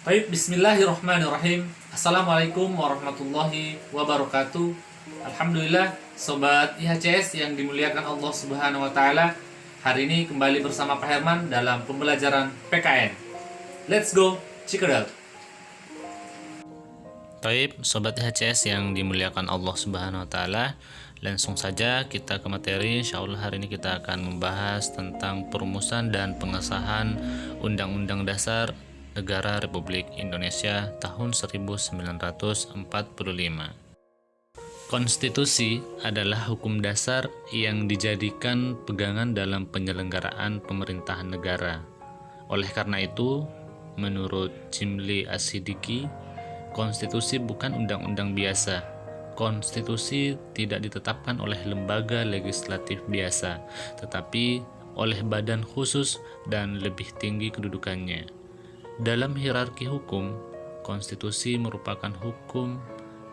Baik, bismillahirrahmanirrahim. Assalamualaikum warahmatullahi wabarakatuh. Alhamdulillah, sobat IHCS yang dimuliakan Allah Subhanahu wa taala. Hari ini kembali bersama Pak Herman dalam pembelajaran PKN. Let's go, check it out. Baik, sobat IHCS yang dimuliakan Allah Subhanahu wa taala, langsung saja kita ke materi. Insyaallah hari ini kita akan membahas tentang perumusan dan pengesahan Undang-Undang Dasar Negara Republik Indonesia tahun 1945. Konstitusi adalah hukum dasar yang dijadikan pegangan dalam penyelenggaraan pemerintahan negara. Oleh karena itu, menurut Jimli As-Siddiqi, konstitusi bukan undang-undang biasa. Konstitusi tidak ditetapkan oleh lembaga legislatif biasa, tetapi oleh badan khusus dan lebih tinggi kedudukannya. Dalam hierarki hukum, konstitusi merupakan hukum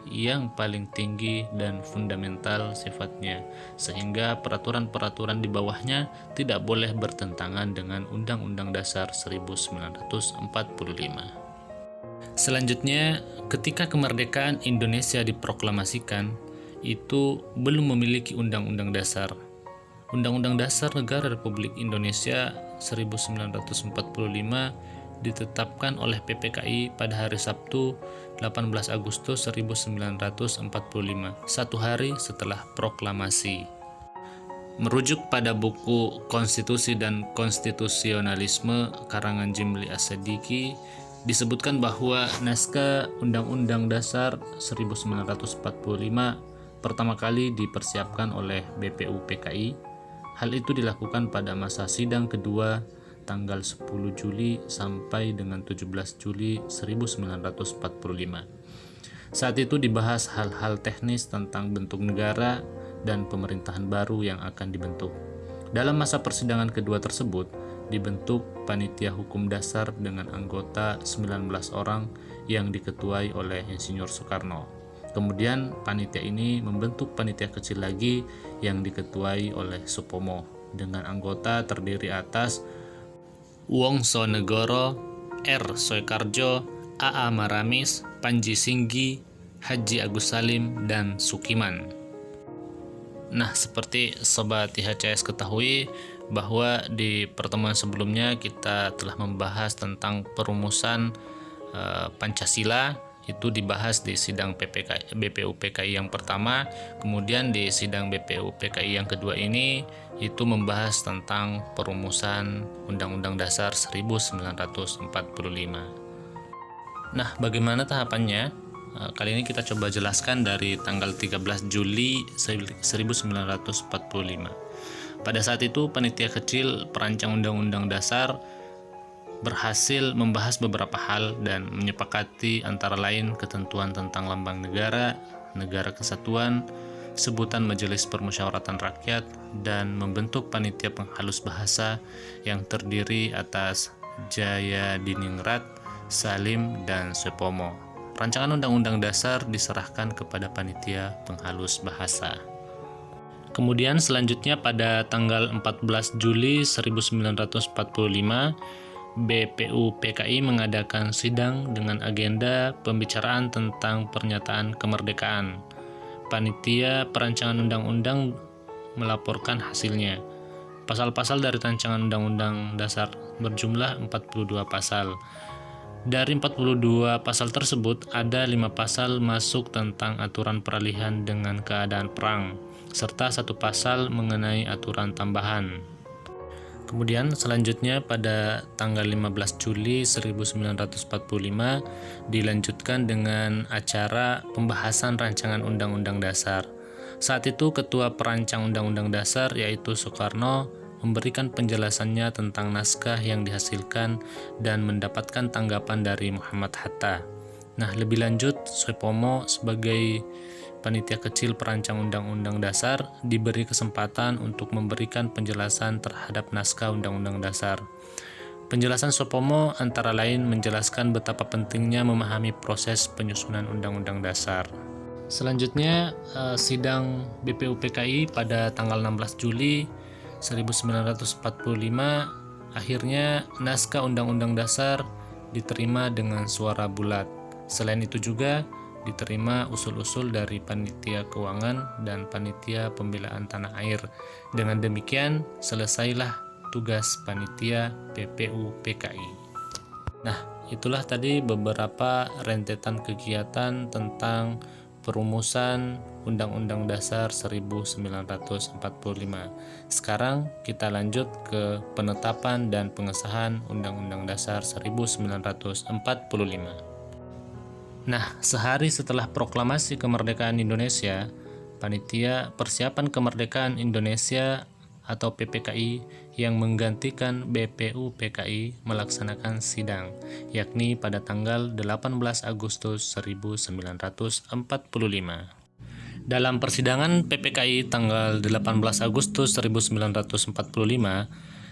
yang paling tinggi dan fundamental sifatnya, sehingga peraturan-peraturan di bawahnya tidak boleh bertentangan dengan Undang-Undang Dasar 1945. Selanjutnya, ketika kemerdekaan Indonesia diproklamasikan, itu belum memiliki Undang-Undang Dasar. Undang-Undang Dasar Negara Republik Indonesia 1945 ditetapkan oleh PPKI pada hari Sabtu 18 Agustus 1945, satu hari setelah proklamasi. Merujuk pada buku Konstitusi dan Konstitusionalisme karangan Jimli As-Siddiqi, disebutkan bahwa naskah Undang-Undang Dasar 1945 pertama kali dipersiapkan oleh BPUPKI. Hal itu dilakukan pada masa sidang kedua tanggal 10 Juli sampai dengan 17 Juli 1945. Saat itu dibahas hal-hal teknis tentang bentuk negara dan pemerintahan baru yang akan dibentuk. Dalam masa persidangan kedua tersebut, dibentuk panitia hukum dasar dengan anggota 19 orang yang diketuai oleh Insinyur Soekarno. Kemudian panitia ini membentuk panitia kecil lagi yang diketuai oleh Supomo dengan anggota terdiri atas Wongsonegoro, R. Soekarjo, A.A. Maramis, Panji Singgi, Haji Agus Salim, dan Sukiman. Nah, seperti Sobat IHCS ketahui bahwa di pertemuan sebelumnya kita telah membahas tentang perumusan Pancasila. Itu dibahas di sidang BPUPKI yang pertama, kemudian di sidang BPUPKI yang kedua ini itu membahas tentang perumusan Undang-Undang Dasar 1945. Nah, bagaimana tahapannya? Kali ini kita coba jelaskan dari tanggal 13 Juli 1945. Pada saat itu, panitia kecil perancang Undang-Undang Dasar berhasil membahas beberapa hal dan menyepakati antara lain ketentuan tentang lambang negara, negara kesatuan, sebutan Majelis Permusyawaratan Rakyat, dan membentuk panitia penghalus bahasa yang terdiri atas Jaya Diningrat, Salim, dan Supomo. Rancangan Undang-Undang Dasar diserahkan kepada panitia penghalus bahasa. Kemudian selanjutnya pada tanggal 14 Juli 1945, BPUPKI mengadakan sidang dengan agenda pembicaraan tentang pernyataan kemerdekaan. Panitia perancangan undang-undang melaporkan hasilnya. Pasal-pasal dari rancangan Undang-Undang Dasar berjumlah 42 pasal. Dari 42 pasal tersebut, ada 5 pasal masuk tentang aturan peralihan dengan keadaan perang, serta 1 pasal mengenai aturan tambahan. Kemudian selanjutnya pada tanggal 15 Juli 1945 dilanjutkan dengan acara pembahasan rancangan Undang-Undang Dasar. Saat itu Ketua Perancang Undang-Undang Dasar yaitu Soekarno memberikan penjelasannya tentang naskah yang dihasilkan dan mendapatkan tanggapan dari Muhammad Hatta. Nah, lebih lanjut, Supomo sebagai panitia kecil perancang Undang-Undang Dasar diberi kesempatan untuk memberikan penjelasan terhadap naskah Undang-Undang Dasar. Penjelasan Supomo antara lain menjelaskan betapa pentingnya memahami proses penyusunan Undang-Undang Dasar. Selanjutnya, sidang BPUPKI pada tanggal 16 Juli 1945, akhirnya naskah Undang-Undang Dasar diterima dengan suara bulat. Selain itu juga diterima usul-usul dari panitia keuangan dan panitia pembelaan tanah air. Dengan demikian selesailah tugas panitia PPU PKI. Nah, itulah tadi beberapa rentetan kegiatan tentang perumusan Undang-Undang Dasar 1945. Sekarang kita lanjut ke penetapan dan pengesahan Undang-Undang Dasar 1945. Nah, sehari setelah proklamasi kemerdekaan Indonesia, Panitia Persiapan Kemerdekaan Indonesia atau PPKI yang menggantikan BPU PKI melaksanakan sidang, yakni pada tanggal 18 Agustus 1945. Dalam persidangan PPKI tanggal 18 Agustus 1945,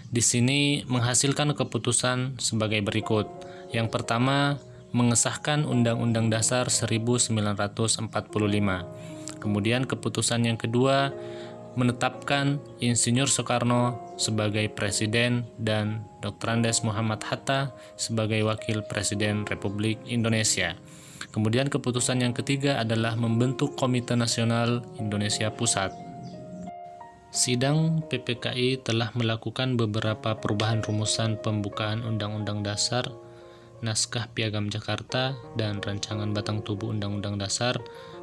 di sini menghasilkan keputusan sebagai berikut. Yang pertama, mengesahkan Undang-Undang Dasar 1945. Kemudian keputusan yang kedua, menetapkan Insinyur Soekarno sebagai Presiden dan Dr. Andes Muhammad Hatta sebagai Wakil Presiden Republik Indonesia. Kemudian keputusan yang ketiga adalah membentuk Komite Nasional Indonesia Pusat. Sidang PPKI telah melakukan beberapa perubahan rumusan pembukaan Undang-Undang Dasar, Naskah Piagam Jakarta, dan Rancangan Batang Tubuh Undang-Undang Dasar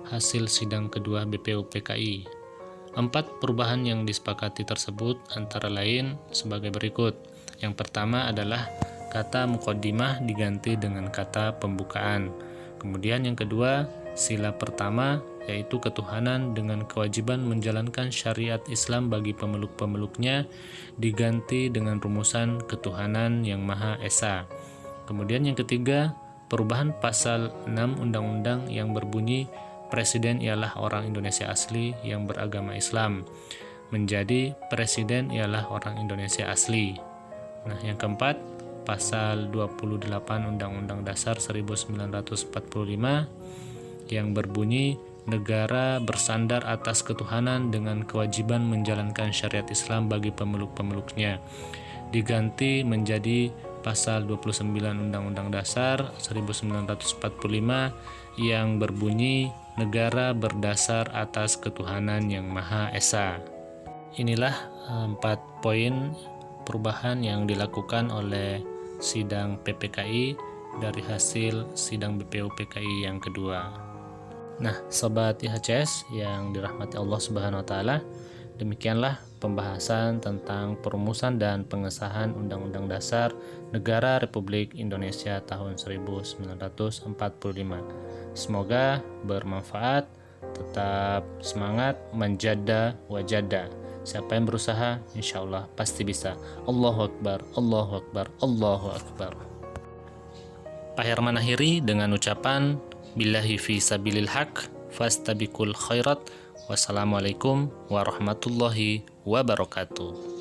hasil sidang kedua BPU PKI. 4 perubahan yang disepakati tersebut antara lain sebagai berikut. Yang pertama adalah kata muqaddimah diganti dengan kata pembukaan. Kemudian yang kedua, sila pertama yaitu ketuhanan dengan kewajiban menjalankan syariat Islam bagi pemeluk-pemeluknya diganti dengan rumusan ketuhanan yang Maha Esa. Kemudian yang ketiga, perubahan pasal 6 Undang-Undang yang berbunyi Presiden ialah orang Indonesia asli yang beragama Islam menjadi Presiden ialah orang Indonesia asli. Nah, yang keempat, pasal 28 Undang-Undang Dasar 1945 yang berbunyi negara bersandar atas ketuhanan dengan kewajiban menjalankan syariat Islam bagi pemeluk-pemeluknya diganti menjadi pasal 29 Undang-Undang Dasar 1945 yang berbunyi negara berdasar atas ketuhanan yang Maha Esa. Inilah 4 poin perubahan yang dilakukan oleh sidang PPKI dari hasil sidang BPU PKI yang kedua. Nah, sobat IHCS yang dirahmati Allah Subhanahu wa taala, demikianlah pembahasan tentang perumusan dan pengesahan Undang-Undang Dasar Negara Republik Indonesia tahun 1945. Semoga bermanfaat, tetap semangat, manjada wajada. Siapa yang berusaha, insya Allah pasti bisa. Allahu Akbar, Allahu Akbar, Allahu Akbar. Pak Herman akhiri dengan ucapan billahi fi sabilil haq fastabiqul khairat. Wassalamualaikum warahmatullahi wabarakatuh.